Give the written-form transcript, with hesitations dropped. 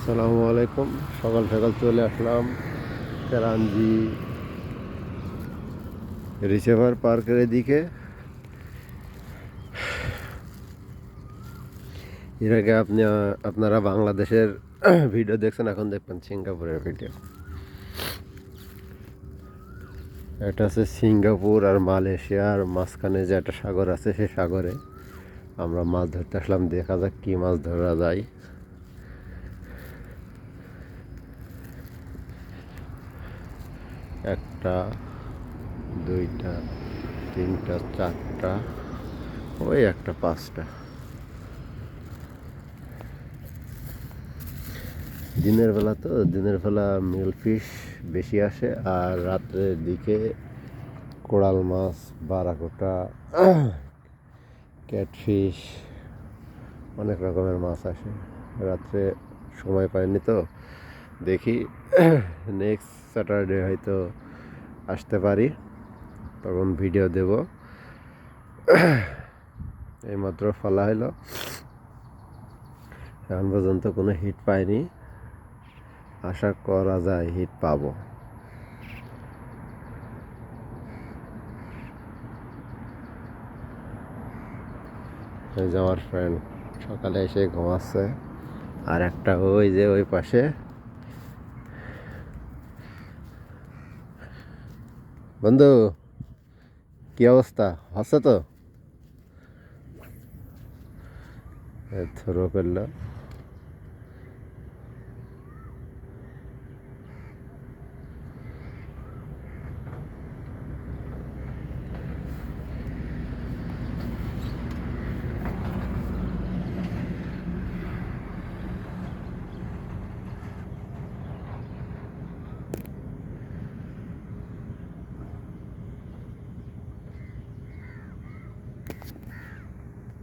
আসসালামু আলাইকুম। সকাল সকাল চলে আসলাম কেরাঞ্জি রিসেভার পার্কের এদিকে। এর আগে আপনারা বাংলাদেশের ভিডিও দেখছেন, এখন দেখবেন সিঙ্গাপুরের ভিডিও। এটা হচ্ছে সিঙ্গাপুর আর মালয়েশিয়ার মাঝখানে যে একটা সাগর আছে, সেই সাগরে আমরা মাছ ধরতে আসলাম। দেখা যাক কী মাছ ধরা যায়। একটা, দুইটা, তিনটা, চারটা, ওই একটা, পাঁচটা। দিনের বেলা তো, দিনের বেলা মিলফিশ বেশি আসে, আর রাত্রের দিকে কোরাল মাছ, বারাকোটা, ক্যাটফিশ, অনেক রকমের মাছ আসে। রাত্রে সময় পাইনি তো, দেখি নেক্সট স্যাটারডে হয়তো আসতে পারি, তখন ভিডিও দেব। এইমাত্র ফলা হলো, এখন পর্যন্ত কোনো হিট পাইনি, আশা করা যায় হিট পাবো। এই যে আমার ফ্রেন্ড সকালে এসে ঘুমাচ্ছে, আর একটা ওই যে ওই পাশে। বন্ধু, কি অবস্থা? হচ্ছে তো? থ্রো করলো।